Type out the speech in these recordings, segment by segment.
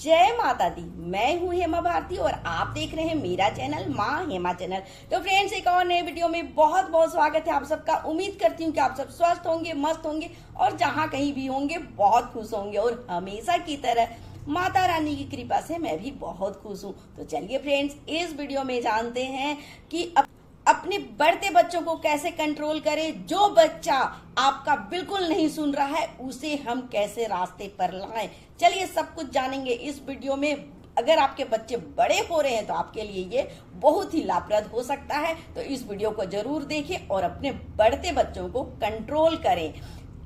जय माता दी। मैं हूँ हेमा भारती और आप देख रहे हैं मेरा चैनल माँ हेमा चैनल। तो फ्रेंड्स, एक और नए वीडियो में बहुत बहुत स्वागत है आप सबका। उम्मीद करती हूँ कि आप सब स्वस्थ होंगे, मस्त होंगे और जहाँ कहीं भी होंगे बहुत खुश होंगे। और हमेशा की तरह माता रानी की कृपा से मैं भी बहुत खुश हूँ। तो चलिए फ्रेंड्स, इस वीडियो में जानते हैं कि अपने बढ़ते बच्चों को कैसे कंट्रोल करें। जो बच्चा आपका बिल्कुल नहीं सुन रहा है उसे हम कैसे रास्ते पर लाएं। चलिए सब कुछ जानेंगे इस वीडियो में। अगर आपके बच्चे बड़े हो रहे हैं तो आपके लिए ये बहुत ही लाभप्रद हो सकता है। तो इस वीडियो को जरूर देखें और अपने बढ़ते बच्चों को कंट्रोल करें।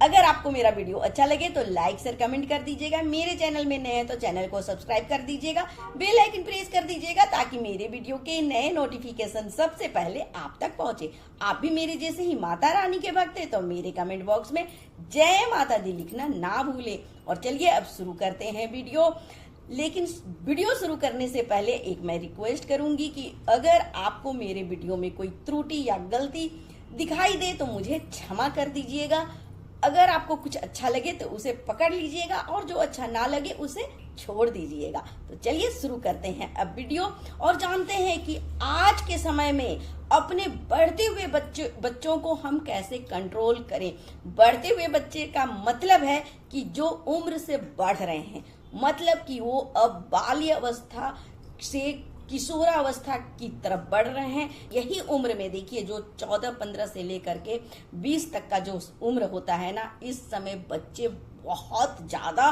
अगर आपको मेरा वीडियो अच्छा लगे तो लाइक शेयर कमेंट कर दीजिएगा। मेरे चैनल में नए हैं तो चैनल को सब्सक्राइब कर दीजिएगा, बेल आइकन प्रेस कर दीजिएगा ताकि मेरे वीडियो के नए नोटिफिकेशन सबसे पहले आप तक पहुंचे। आप भी मेरे जैसे ही माता रानी के भक्त हैं तो मेरे कमेंट बॉक्स में जय माता दी लिखना ना भूले। और चलिए अब शुरू करते हैं वीडियो। लेकिन वीडियो शुरू करने से पहले एक मैं रिक्वेस्ट करूंगी कि अगर आपको मेरे वीडियो में कोई त्रुटि या गलती दिखाई दे तो मुझे क्षमा कर दीजिएगा। अगर आपको कुछ अच्छा लगे तो उसे पकड़ लीजिएगा और जो अच्छा ना लगे उसे छोड़ दीजिएगा। तो चलिए शुरू करते हैं अब वीडियो और जानते हैं कि आज के समय में अपने बढ़ते हुए बच्चों को हम कैसे कंट्रोल करें। बढ़ते हुए बच्चे का मतलब है कि जो उम्र से बढ़ रहे हैं, मतलब कि वो अब बाल्य अवस्था से किशोरावस्था की तरफ बढ़ रहे हैं। यही उम्र में देखिए जो 14-15 से लेकर के 20 तक का जो उम्र होता है ना, इस समय बच्चे बहुत ज्यादा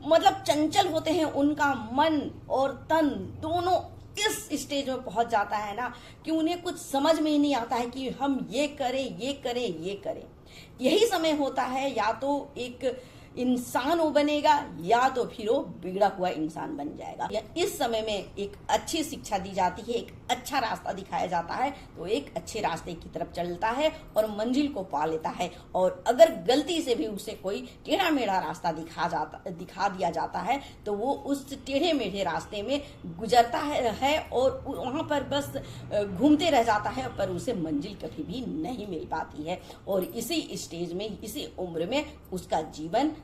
मतलब चंचल होते हैं। उनका मन और तन दोनों इस स्टेज में पहुंच जाता है ना कि उन्हें कुछ समझ में ही नहीं आता है कि हम ये करें ये करें ये करें। यही समय होता है या तो एक इंसान वो बनेगा या तो फिर वो बिगड़ा हुआ इंसान बन जाएगा। या इस समय में एक अच्छी शिक्षा दी जाती है, एक अच्छा रास्ता दिखाया जाता है तो एक अच्छे रास्ते की तरफ चलता है और मंजिल को पा लेता है। और अगर गलती से भी उसे कोई टेढ़ा मेढ़ा रास्ता दिखा दिया जाता है तो वो उस टेढ़े मेढ़े रास्ते में गुजरता है और वहां पर बस घूमते रह जाता है, पर उसे मंजिल कभी भी नहीं मिल पाती है। और इसी स्टेज में, इसी उम्र में उसका जीवन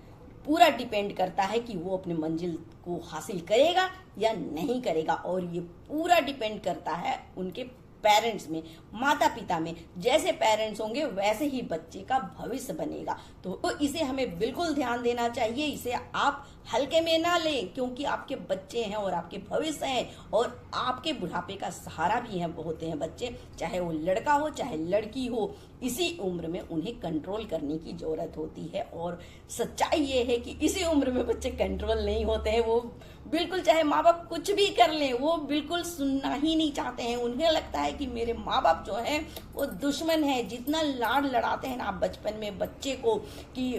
पूरा डिपेंड करता है कि वो अपने मंजिल को हासिल करेगा या नहीं करेगा। और ये पूरा डिपेंड करता है उनके पेरेंट्स में, माता पिता में। जैसे पेरेंट्स होंगे वैसे ही बच्चे का भविष्य बनेगा। तो इसे हमें बिल्कुल ध्यान देना चाहिए। इसे आप हल्के में ना लें क्योंकि आपके बच्चे हैं और आपके भविष्य हैं और आपके बुढ़ापे का सहारा भी होते हैं बच्चे, चाहे वो लड़का हो चाहे लड़की हो। इसी उम्र में उन्हें कंट्रोल करने की जरूरत होती है। और सच्चाई ये है कि इसी उम्र में बच्चे कंट्रोल नहीं होते हैं। वो बिल्कुल चाहे माँ बाप कुछ भी कर लें वो बिल्कुल सुनना ही नहीं चाहते हैं। उन्हें लगता है कि मेरे माँ बाप जो हैं वो दुश्मन है। जितना लाड लड़ाते हैं ना आप बचपन में बच्चे को कि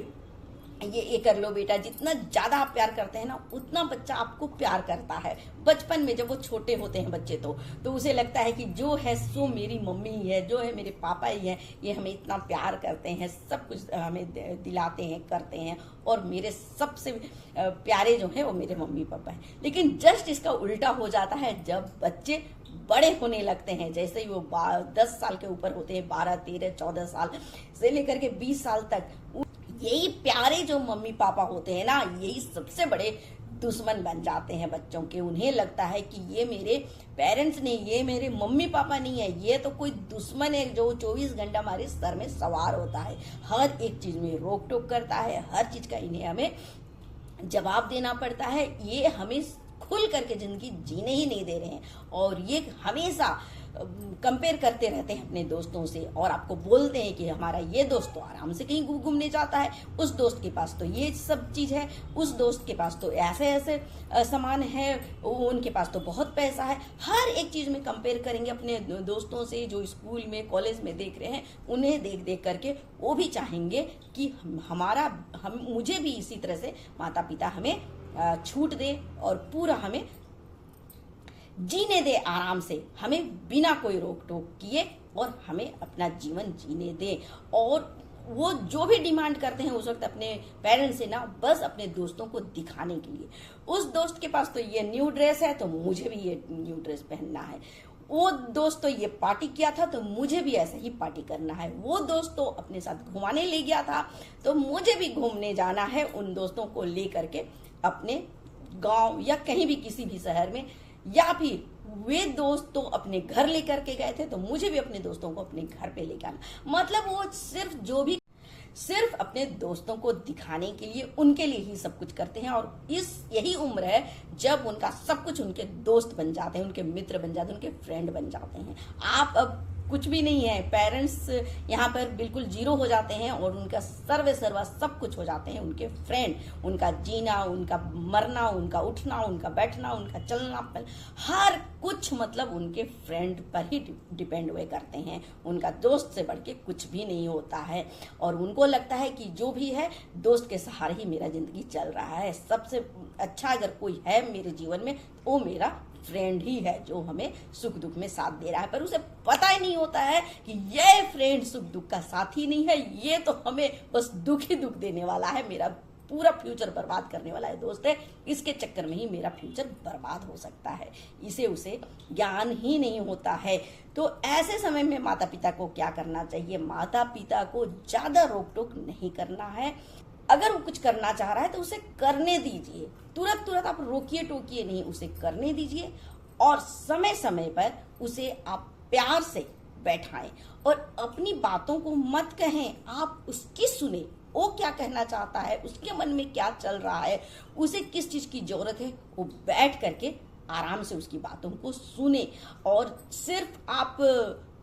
ये कर लो बेटा, जितना ज्यादा आप प्यार करते हैं ना उतना बच्चा आपको प्यार करता है। बचपन में जब वो छोटे होते हैं बच्चे तो उसे लगता है कि जो है सो मेरी मम्मी ही है, जो है मेरे पापा ही है, ये हमें इतना प्यार करते हैं, सब कुछ हमें दिलाते हैं, करते हैं और मेरे सबसे प्यारे जो है वो मेरे मम्मी पापा हैं। लेकिन जस्ट इसका उल्टा हो जाता है जब बच्चे बड़े होने लगते हैं। जैसे ही वो 10 साल के ऊपर होते हैं, 12, 13, 14 साल से लेकर के 20 साल तक, यही प्यारे जो मम्मी पापा होते हैं ना, यही सबसे बड़े दुश्मन बन जाते हैं बच्चों के। उन्हें लगता है कि ये मेरे पेरेंट्स नहीं, ये मेरे मम्मी पापा नहीं है, ये तो कोई दुश्मन है जो 24 घंटा हमारे सर में सवार होता है, हर एक चीज में रोक टोक करता है, हर चीज का इन्हें हमें जवाब देना पड़ता है। ये हमें खुल करके जिंदगी जीने ही नहीं दे रहे हैं और ये हमेशा कंपेयर करते रहते हैं अपने दोस्तों से और आपको बोलते हैं कि हमारा ये दोस्त तो आराम से कहीं घूमने जाता है, उस दोस्त के पास तो ये सब चीज है, उस दोस्त के पास तो ऐसे ऐसे सामान है, उनके पास तो बहुत पैसा है। हर एक चीज में कंपेयर करेंगे अपने दोस्तों से जो स्कूल में कॉलेज में देख रहे हैं। उन्हें देख देख करके वो भी चाहेंगे कि मुझे भी इसी तरह से माता पिता हमें छूट दे और पूरा हमें जीने दे आराम से, हमें बिना कोई रोक टोक किए और हमें अपना जीवन जीने दे। और वो जो भी डिमांड करते हैं उस वक्त अपने पेरेंट्स से ना, बस अपने दोस्तों को दिखाने के लिए। उस दोस्त के पास तो ये न्यू ड्रेस है तो मुझे भी ये न्यू ड्रेस पहनना है, वो दोस्त तो ये पार्टी किया था तो मुझे भी ऐसे ही पार्टी करना है, वो दोस्त तो अपने साथ घुमाने ले गया था तो मुझे भी घूमने जाना है। उन दोस्तों को ले करके अपने गांव या कहीं भी किसी भी शहर में, या फिर वे दोस्त तो अपने घर लेकर के गए थे तो मुझे भी अपने दोस्तों को अपने घर पे लेकर आना। मतलब वो सिर्फ अपने दोस्तों को दिखाने के लिए, उनके लिए ही सब कुछ करते हैं। और यही उम्र है जब उनका सब कुछ उनके दोस्त बन जाते हैं, उनके मित्र बन जाते हैं, उनके फ्रेंड बन जाते हैं। आप अब कुछ भी नहीं है, पेरेंट्स यहाँ पर बिल्कुल जीरो हो जाते हैं और उनका सर्वा सब कुछ हो जाते हैं उनके फ्रेंड। उनका जीना, उनका मरना, उनका उठना, उनका बैठना, उनका चलना, हर कुछ मतलब उनके फ्रेंड पर ही डिपेंड हुए करते हैं। उनका दोस्त से बढ़ के कुछ भी नहीं होता है और उनको लगता है कि जो भी है दोस्त के सहारे ही मेरा जिंदगी चल रहा है। सबसे अच्छा अगर कोई है मेरे जीवन में वो मेरा फ्रेंड ही है, जो हमें सुख दुख में साथ दे रहा है। पर उसे पता ही नहीं होता है कि ये फ्रेंड सुख दुख का साथी नहीं है, ये तो हमें बस दुख ही दुख देने वाला है, मेरा पूरा फ्यूचर बर्बाद करने वाला है दोस्त है। इसके चक्कर में ही मेरा फ्यूचर बर्बाद हो सकता है, इसे उसे ज्ञान ही नहीं होता है। तो ऐसे समय में माता पिता को क्या करना चाहिए? माता पिता को ज्यादा रोक टोक नहीं करना है। अगर वो कुछ करना चाह रहा है तो उसे करने दीजिए, तुरंत आप रोकिए टोकिए नहीं, उसे करने दीजिए। और समय समय पर उसे आप प्यार से बैठाएं और अपनी बातों को मत कहें, आप उसकी सुने। वो क्या कहना चाहता है, उसके मन में क्या चल रहा है, उसे किस चीज की जरूरत है, वो बैठ करके आराम से उसकी बातों को सुने। और सिर्फ आप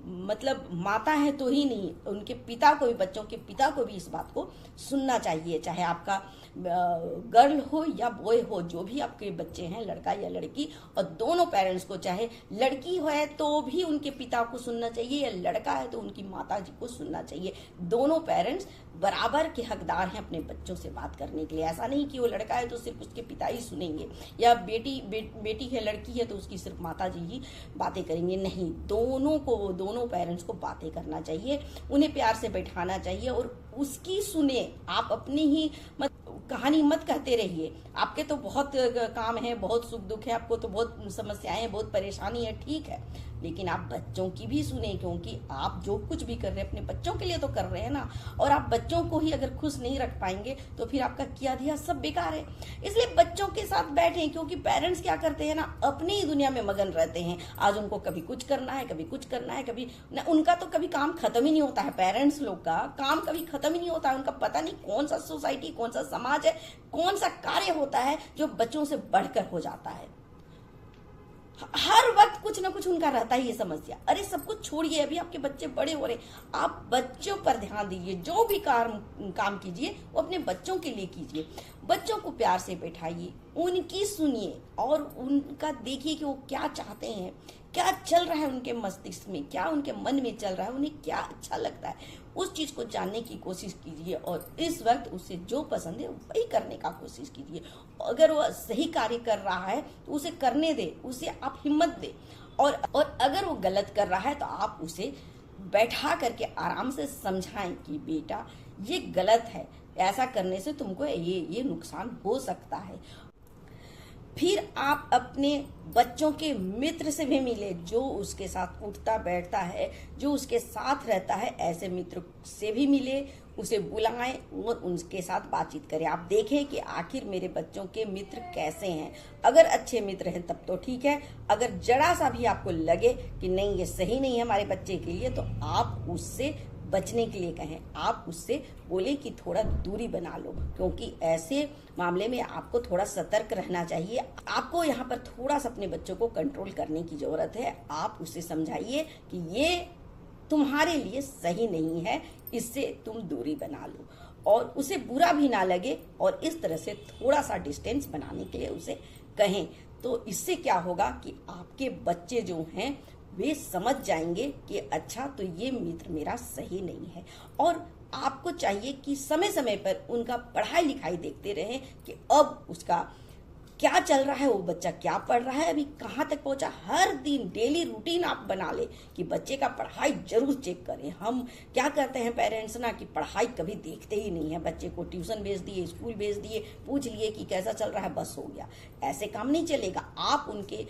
मतलब माता है तो ही नहीं, उनके पिता को भी, बच्चों के पिता को भी इस बात को सुनना चाहिए। चाहे आपका गर्ल हो या बॉय हो, जो भी आपके बच्चे हैं, लड़का या लड़की, और दोनों पेरेंट्स को, चाहे लड़की है तो भी उनके पिता को सुनना चाहिए या लड़का है तो उनकी माता जी को सुनना चाहिए। दोनों पेरेंट्स बराबर के हकदार हैं अपने बच्चों से बात करने के लिए। ऐसा नहीं कि वो लड़का है तो सिर्फ उसके पिता ही सुनेंगे, या बेटी है, लड़की है तो उसकी सिर्फ माता जी ही बातें करेंगे। नहीं, दोनों पेरेंट्स को बातें करना चाहिए, उन्हें प्यार से बैठाना चाहिए और उसकी सुने। आप अपनी ही कहानी मत कहते रहिए। आपके तो बहुत काम है, बहुत सुख दुख है, आपको तो बहुत समस्याएं हैं, बहुत परेशानी है, ठीक है, लेकिन आप बच्चों की भी सुने, क्योंकि आप जो कुछ भी कर रहे हैं अपने बच्चों के लिए तो कर रहे हैं ना। और आप बच्चों को ही अगर खुश नहीं रख पाएंगे तो फिर आपका किया दिया सब बेकार है। इसलिए बच्चों के साथ बैठें, क्योंकि पेरेंट्स क्या करते हैं ना, अपनी ही दुनिया में मगन रहते हैं। आज उनको कभी कुछ करना है, कभी कुछ करना है, कभी ना, उनका तो कभी काम खत्म ही नहीं होता है। पेरेंट्स लोग का काम कभी खत्म ही नहीं होता है। उनका पता नहीं कौन सा सोसाइटी, कौन सा समाज है, कौन सा कार्य होता है जो बच्चों से बढ़कर हो जाता है। हर वक्त कुछ ना कुछ उनका रहता ही है समस्या। अरे सब कुछ छोड़िए, अभी आपके बच्चे बड़े हो रहे, आप बच्चों पर ध्यान दीजिए। जो भी काम कीजिए वो अपने बच्चों के लिए कीजिए। बच्चों को प्यार से बैठाइए, उनकी सुनिए और उनका देखिए कि वो क्या चाहते हैं, क्या चल रहा है उनके मस्तिष्क में, क्या उनके मन में चल रहा है, उन्हें क्या अच्छा लगता है, उस चीज को जानने की कोशिश कीजिए। और इस वक्त उसे जो पसंद है वही करने का कोशिश कीजिए। अगर वो सही कार्य कर रहा है तो उसे करने दे, उसे आप हिम्मत दे। और अगर वो गलत कर रहा है तो आप उसे बैठा करके आराम से समझाएं कि बेटा ये गलत है, ऐसा करने से तुमको ये नुकसान हो सकता है। फिर आप अपने बच्चों के मित्र से भी मिले, जो उसके साथ उठता बैठता है, जो उसके साथ रहता है, ऐसे मित्र से भी मिले, उसे बुलाएं और उनके साथ बातचीत करें। आप देखें कि आखिर मेरे बच्चों के मित्र कैसे हैं। अगर अच्छे मित्र हैं तब तो ठीक है, अगर जरा सा भी आपको लगे कि नहीं ये सही नहीं है हमारे बच्चे के लिए, तो आप उससे बचने के लिए कहें, आप उससे बोले कि थोड़ा दूरी बना लो, क्योंकि ऐसे मामले में आपको थोड़ा सतर्क रहना चाहिए। आपको यहाँ पर थोड़ा सा अपने बच्चों को कंट्रोल करने की जरूरत है। आप उसे समझाइए कि ये तुम्हारे लिए सही नहीं है, इससे तुम दूरी बना लो, और उसे बुरा भी ना लगे, और इस तरह से थोड़ा सा डिस्टेंस बनाने के लिए उसे कहें। तो इससे क्या होगा कि आपके बच्चे जो हैं वे समझ जाएंगे कि अच्छा तो ये मित्र मेरा सही नहीं है। और आपको चाहिए कि समय समय पर उनका पढ़ाई लिखाई देखते रहें कि अब उसका क्या चल रहा है, वो बच्चा क्या पढ़ रहा है, अभी कहाँ तक पहुंचा। हर दिन डेली रूटीन आप बना ले कि बच्चे का पढ़ाई जरूर चेक करें। हम क्या करते हैं पेरेंट्स ना कि पढ़ाई कभी देखते ही नहीं है, बच्चे को ट्यूशन भेज दिए, स्कूल भेज दिए, पूछ लिए कि कैसा चल रहा है, बस हो गया। ऐसे काम नहीं चलेगा। आप उनके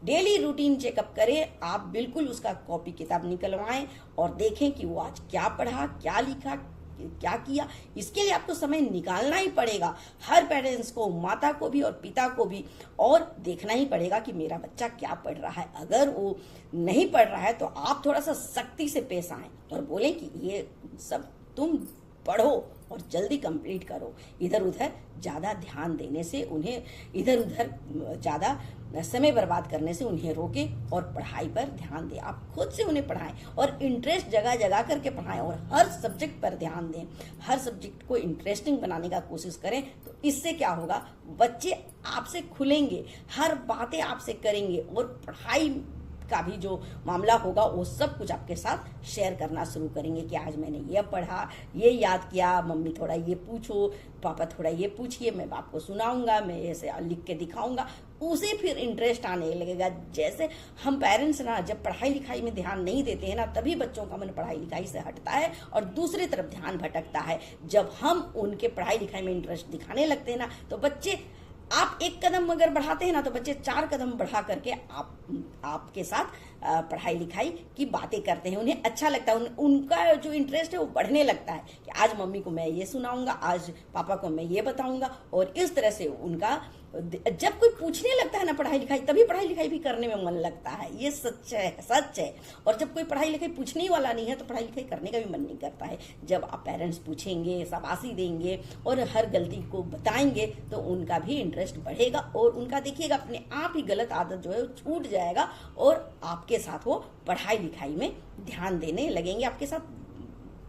डेली रूटीन चेकअप करें। आप बिल्कुल उसका कॉपी किताब निकलवाएं और देखें कि वो आज क्या पढ़ा, क्या लिखा, क्या किया, इसके लिए आपको समय निकालना ही पड़ेगा। हर पेरेंट्स को, माता को भी और पिता को भी, और देखना ही पड़ेगा कि मेरा बच्चा क्या पढ़ रहा है। अगर वो नहीं पढ़ रहा है तो आप थोड़ा सा सख्ती से पेश आए और बोलें कि ये सब तुम पढ़ो और जल्दी कंप्लीट करो। इधर उधर ज़्यादा ध्यान देने से, उन्हें इधर उधर ज़्यादा समय बर्बाद करने से उन्हें रोके और पढ़ाई पर ध्यान दें। आप खुद से उन्हें पढ़ाएं और इंटरेस्ट जगह जगह करके पढ़ाएं और हर सब्जेक्ट पर ध्यान दें। हर सब्जेक्ट को इंटरेस्टिंग बनाने का कोशिश करें। तो इससे क्या होगा, बच्चे आपसे खुलेंगे, हर बातें आपसे करेंगे और पढ़ाई का भी जो मामला होगा वो सब कुछ आपके साथ शेयर करना शुरू करेंगे कि आज मैंने ये पढ़ा, ये याद किया, मम्मी थोड़ा ये पूछो, पापा थोड़ा ये पूछिए, मैं आपको सुनाऊंगा, मैं ऐसे लिख के दिखाऊंगा। उसे फिर इंटरेस्ट आने लगेगा। जैसे हम पेरेंट्स ना जब पढ़ाई लिखाई में ध्यान नहीं देते हैं ना, तभी बच्चों का मन पढ़ाई लिखाई से हटता है और दूसरी तरफ ध्यान भटकता है। जब हम उनके पढ़ाई लिखाई में इंटरेस्ट दिखाने लगते हैं ना, तो बच्चे, आप एक कदम अगर बढ़ाते हैं ना तो बच्चे 4 कदम बढ़ा करके आपके साथ पढ़ाई लिखाई की बातें करते हैं। उन्हें अच्छा लगता है, उनका जो इंटरेस्ट है वो बढ़ने लगता है कि आज मम्मी को मैं ये सुनाऊंगा, आज पापा को मैं ये बताऊंगा। और इस तरह से उनका जब कोई पूछने लगता है ना पढ़ाई लिखाई, तभी पढ़ाई लिखाई भी करने में मन लगता है। ये सच है। और जब कोई पढ़ाई लिखाई पूछने वाला नहीं है तो पढ़ाई लिखाई करने का भी मन नहीं करता है। जब आप पेरेंट्स पूछेंगे, शाबाशी देंगे और हर गलती को बताएंगे तो उनका भी इंटरेस्ट बढ़ेगा और उनका देखिएगा अपने आप ही गलत आदत जो है वो छूट जाएगा और आपके साथ वो पढ़ाई लिखाई में ध्यान देने लगेंगे, आपके साथ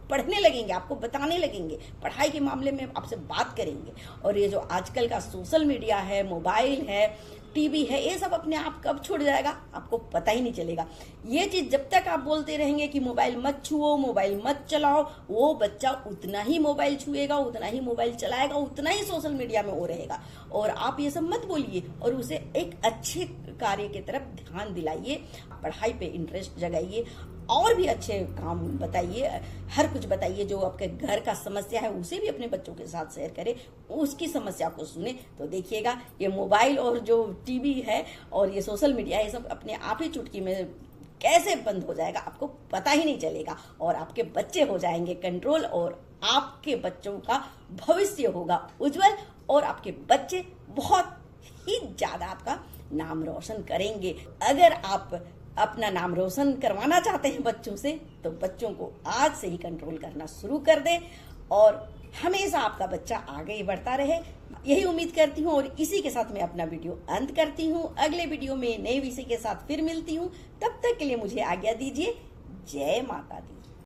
पढ़ने लगेंगे, आपको बताने लगेंगे, पढ़ाई के मामले में आपसे बात करेंगे। और ये जो आजकल का सोशल मीडिया है, मोबाइल है, टीवी है, ये सब अपने आप कब छूट जाएगा आपको पता ही नहीं चलेगा। ये चीज जब तक आप बोलते रहेंगे कि मोबाइल मत छुओ, मोबाइल मत चलाओ, वो बच्चा उतना ही मोबाइल छुएगा, उतना ही मोबाइल चलाएगा, उतना ही सोशल मीडिया में वो रहेगा। और आप ये सब मत बोलिए और उसे एक अच्छे कार्य की तरफ ध्यान दिलाइए, पढ़ाई पे इंटरेस्ट जगाइए और भी अच्छे काम बताइए, हर कुछ बताइए। जो आपके घर का समस्या है उसे भी अपने बच्चों के साथ शेयर करें, उसकी समस्या को सुने। तो देखिएगा ये मोबाइल और जो टीवी है और ये सोशल मीडिया है, ये सब अपने आप ही चुटकी में कैसे बंद हो जाएगा आपको पता ही नहीं चलेगा और आपके बच्चे हो जाएंगे कंट्रोल और आपके बच्चों का भविष्य होगा उज्जवल और आपके बच्चे बहुत ही ज्यादा आपका नाम रोशन करेंगे। अगर आप अपना नाम रोशन करवाना चाहते हैं बच्चों से तो बच्चों को आज से ही कंट्रोल करना शुरू कर दें और हमेशा आपका बच्चा आगे ही बढ़ता रहे, यही उम्मीद करती हूँ। और इसी के साथ मैं अपना वीडियो अंत करती हूँ। अगले वीडियो में नए विषय के साथ फिर मिलती हूँ। तब तक के लिए मुझे आज्ञा दीजिए। जय माता दी।